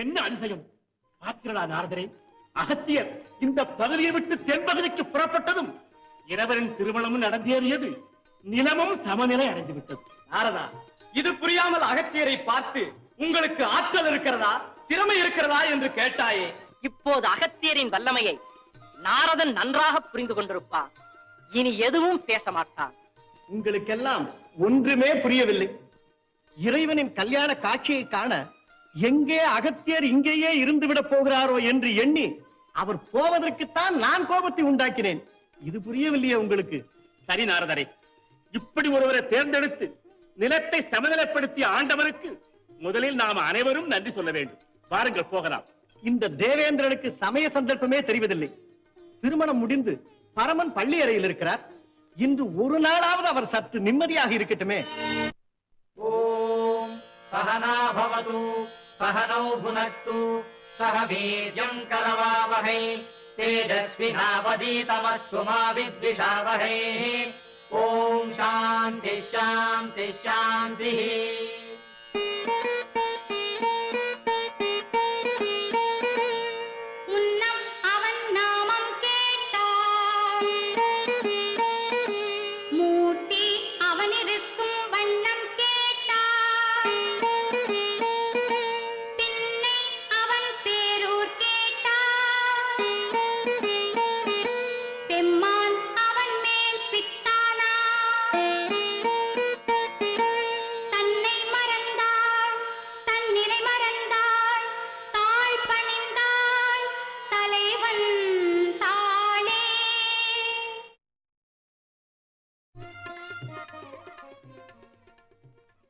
என்ன அதிசயம்! பார்க்கிறா நாரதரே, அகத்தியர் இந்த பகுதியை விட்டு தென்பகுதிக்கு புறப்பட்டதும் இரவரின் திருமணமும் நடந்தேறியது, நிலமும் சமநிலை அடைந்துவிட்டது. நாரதா, இது புரியாமல் அகத்தியரை பார்த்து உங்களுக்கு ஆற்றல் இருக்கிறதா, திறமை இருக்கிறதா என்று கேட்டாயே. இப்போது அகத்தியரின் வல்லமையை நாரதன் நன்றாக புரிந்து கொண்டிருப்பான். இனி எதுவும் பேச மாட்டான். உங்களுக்கெல்லாம் ஒன்றுமே புரியவில்லை. இறைவனின் கல்யாண காட்சியை காண எங்கே அகத்தியர் இங்கேயே இருந்து விட போகிறாரோ என்று எண்ணி அவர் போவதற்குத்தான் நான் கோபத்தை உண்டாக்கினேன். இது புரியவில்லையே உங்களுக்கு? சரி நாரதரே, இப்படி ஒருவரை தேர்ந்தெடுத்து நிலத்தை சமநிலைப்படுத்திய ஆண்டவருக்கு முதலில் நாம் அனைவரும் நன்றி சொல்ல வேண்டும். வாருங்கள் போகலாம். இந்த தேவேந்திரனுக்கு சமய சந்தர்ப்பமே தெரிவதில்லை. திருமணம் முடிந்து பரமன் பள்ளி அறையில் இருக்கிறார். இன்று ஒரு நாளாவது அவர் சற்று நிம்மதியாக இருக்கட்டுமே. ஓம் சஹனா பவது சஹனௌ புனக்து சஹ வீர்யம் கரவாவஹை தேஜஸ்வினாவதீதமஸ்து மா வித்விஷாவஹை. ஓம் சாந்தி சாந்தி சாந்தி.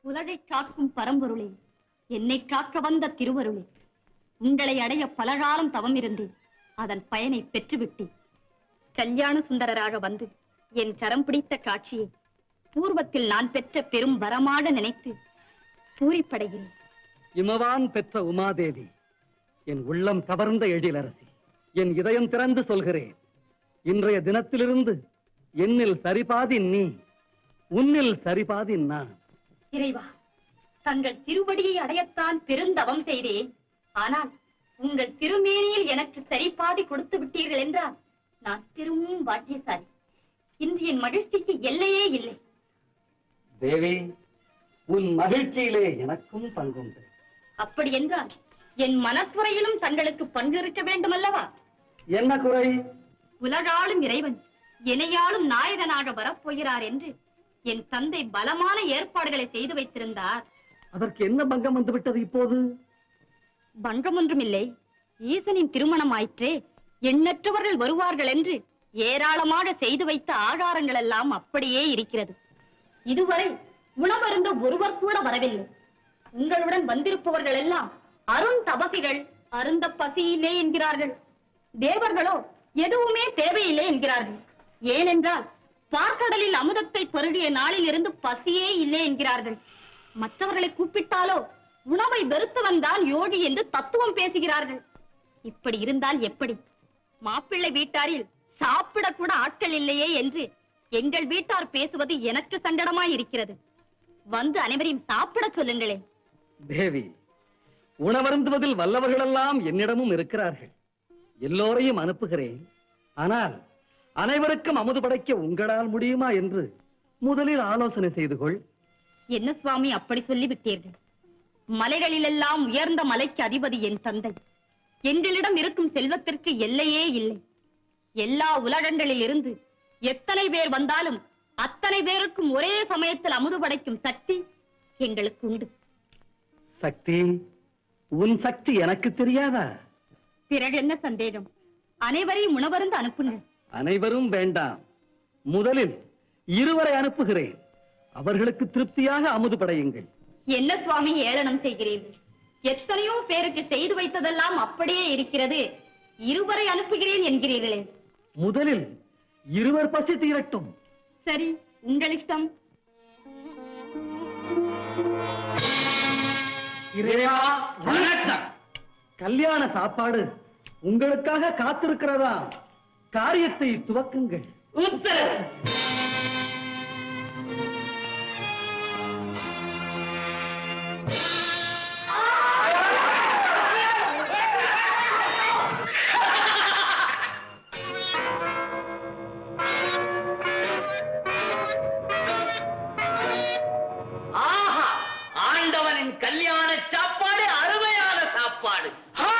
உலகை காக்கும் பரம்பொருளே, என்னை காக்க வந்த திருவருளே, உங்களை அடைய பலகாலம் தவம் இருந்தேன். அதன் பயனை பெற்றுவிட்டேன். கல்யாண சுந்தரராக வந்து என் கரம் பிடித்த காட்சியை பூர்வத்தில் நான் பெற்ற பெரும் வரமாக நினைத்து பூரிப்படைகிறேன். இமவான் பெற்ற உமாதேவி, என் உள்ளம் கவர்ந்த எழிலரசி, என் இதயம் திறந்து சொல்கிறேன். இன்றைய தினத்திலிருந்து என்னில் சரிபாதி நீ, உன்னில் சரிபாதி நான். இறைவா, தங்கள் திருவடியை அடையத்தான் பெருந்தவம் செய்தேன். ஆனால் உங்கள் திருமேனியில் எனக்கு சரிபாதி கொடுத்து விட்டீர்கள் என்றால் நான் திரும்பவும் பாக்கியசாலி. இன்று என் மகிழ்ச்சிக்கு எல்லையே இல்லை. தேவி, உன் மகிழ்ச்சியிலே எனக்கும் பங்குண்டு. அப்படி என்றால் என் மனக்குறையிலும் தங்களுக்கு பங்கு இருக்க வேண்டும் அல்லவா? என்ன குறை? உலகாளும் இறைவன் இணையாளும் நாயகனாக வரப்போகிறார் என்று என் தந்தை பலமான ஏற்பாடுகளை செய்து வைத்திருந்தார். அதற்கு என்ன பங்கம் வந்து விட்டது இப்போது? பங்கம் ஒன்றுமில்லை. ஈசனின் திருமணம் ஆயிற்றே, எண்ணற்றவர்கள் வருவார்கள் என்று ஏராளமாக செய்து வைத்த ஆகாரங்கள் எல்லாம் அப்படியே இருக்கிறது. இதுவரை உணவருந்த ஒருவர் கூட வரவில்லை. உங்களுடன் வந்திருப்பவர்கள் எல்லாம் அருண் தபசிகள், அருந்த பசியில்லை என்கிறார்கள். தேவர்களோ எதுவுமே தேவையில்லை என்கிறார்கள். ஏனென்றால் பார்க்கடலில் அமுதத்தை பருகிய நாளில் இருந்து பசியே இல்லை என்கிறார்கள். மற்றவர்களை கூப்பிட்டாலோ உணவை வெறுத்தவன் தான் யோகி என்று தத்துவம் பேசுகிறார்கள். இப்படி இருந்தால் எப்படி? மாப்பிள்ளை வீட்டாரில் சாப்பிடக்கூட ஆட்கள் இல்லையே என்று எங்கள் வீட்டார் பேசுவது எனக்கு சங்கடமாய் இருக்கிறது. வந்து அனைவரையும் சாப்பிட சொல்லுங்களேன். தேவி, உணவருந்துவதில் வல்லவர்களெல்லாம் என்னிடமும் இருக்கிறார்கள். எல்லோரையும் அனுப்புகிறேன். ஆனால் அனைவருக்கும் அமுது படைக்க உங்களால் முடியுமா என்று முதலில் ஆலோசனை செய்து கொள். என்ன சுவாமி அப்படி சொல்லிவிட்டீர்கள்? மலைகளிலெல்லாம் உயர்ந்த மலைக்கு அதிபதி என் தந்தை. எங்களிடம் இருக்கும் செல்வத்திற்கு எல்லையே இல்லை. எல்லா உலகங்களில் இருந்து எத்தனை பேர் வந்தாலும் அத்தனை பேருக்கும் ஒரே சமயத்தில் அமுது படைக்கும் சக்தி எங்களுக்கு உண்டு. சக்தி? உன் சக்தி எனக்கு தெரியாதா? பிறகு என்ன சந்தேகம்? அனைவரையும் உணவருந்து அனுப்புங்கள். அனைவரும் வேண்டாம். முதலில் இருவரை அனுப்புகிறேன். அவர்களுக்கு திருப்தியாக அமுது படையுங்கள். என்ன சுவாமி ஏளனம் செய்கிறீர்கள்? எத்தனையோ பேருக்கு செய்து வைத்ததெல்லாம் அப்படியே இருக்கிறது. இருவரை அனுப்புகிறேன் என்கிறீர்களே. முதலில் இருவர் பசி தீரட்டும். சரி, உங்கள் இஷ்டம். இறைவா வணக்கம். கல்யாண சாப்பாடு உங்களுக்காக காத்திருக்கிறதா? காரியத்தை துவக்குங்கள். உத்தரவு. ஆஹா, ஆண்டவனின் கல்யாண சாப்பாடு அருமையான சாப்பாடு. ஹா!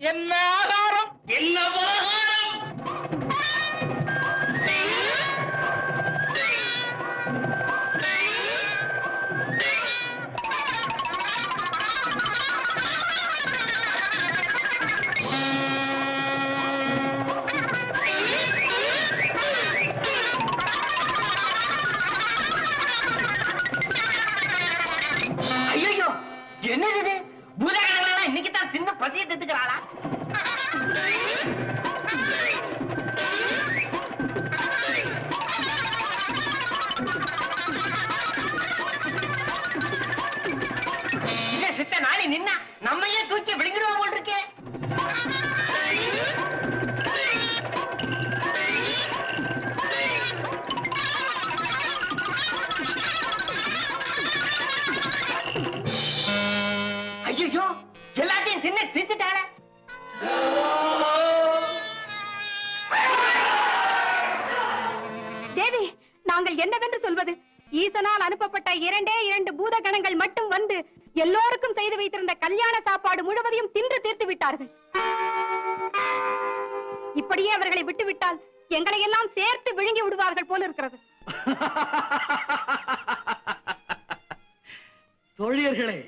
என்ன ஆதாரம், என்ன பலகாரம்? ஐயோ, என்னது இது? பூதகணங்களா இன்னைக்கு தான் சின்ன பசியை திட்டுக்கிறாளா? சித்த நாளை நின்னா நம்மையே தூக்கி விழுங்கிடுவோம் போல் இருக்கே. ஐயோ, எல்லாத்தையும் சின்ன திட்டுட்டாளே. தேவி, நாங்கள் என்னவென்று சொல்வது? ஈசனால் அனுப்பப்பட்ட 2 பூதகணங்கள் மட்டும் வந்து எல்லோருக்கும் செய்து வைத்திருந்த கல்யாண சாப்பாடு முழுவதையும் தின்று தீர்த்து விட்டார்கள். இப்படியே அவர்களை விட்டுவிட்டால் எங்களை எல்லாம் சேர்த்து விழுங்கி விடுவார்கள் போல இருக்கிறது. தோழியர்களே,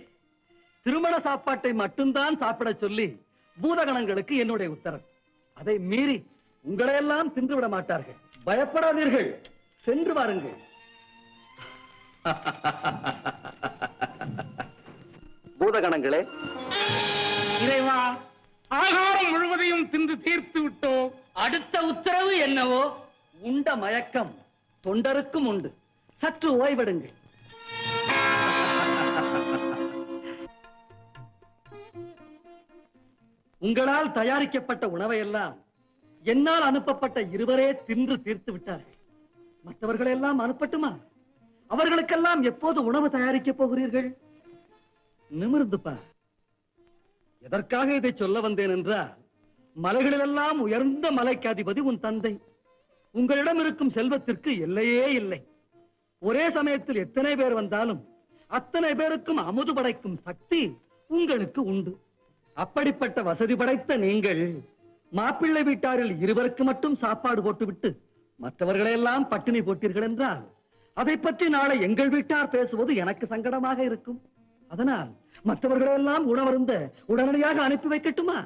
திருமண சாப்பாட்டை மட்டும்தான் சாப்பிட சொல்லி பூதகணங்களுக்கு என்னுடைய உத்தரவு. அதை மீறி உங்களையெல்லாம் தின்று விட மாட்டார்கள். பயப்படாதீர்கள், சென்று வாருங்கள். பூதகணங்களே, இறைவா, ஆகாரம் முழுவதையும் தின்று தீர்த்து விட்டோம். அடுத்த உத்தரவு என்னவோ? உண்ட மயக்கம் தொண்டருக்கும் உண்டு. சற்று ஓய்வெடுங்கள். உங்களால் தயாரிக்கப்பட்ட உணவையெல்லாம் என்னால் அனுப்பப்பட்ட இருவரே தின்று தீர்த்து விட்டார்கள். மற்றவர்களெல்லாம் அனுப்பட்டுமா? அவர்களுக்கெல்லாம் எப்போது உணவு தயாரிக்கப் போகிறீர்கள்? நிமிர்ந்து பார். எதற்காக இதை சொல்ல வந்தேன் என்றால், மலைகளிலெல்லாம் உயர்ந்த மலைக்கு அதிபதி உன் தந்தை. உங்களிடம் இருக்கும் செல்வத்திற்கு எல்லையே இல்லை. ஒரே சமயத்தில் எத்தனை பேர் வந்தாலும் அத்தனை பேருக்கும் அமுது படைக்கும் சக்தி உங்களுக்கு உண்டு. அப்படிப்பட்ட வசதி படைத்த நீங்கள் மாப்பிள்ளை வீட்டாரில் இருவருக்கு மட்டும் சாப்பாடு போட்டுவிட்டு மற்றவர்களெல்லாம் பட்டினி போட்டீர்கள் என்றால் அதை பற்றி நாளை எங்கள் வீட்டார் பேசுவது எனக்கு சங்கடமாக இருக்கும். அதனால் மற்றவர்களெல்லாம் உணவருந்த உடனடியாக அனுப்பி வைக்கட்டுமா?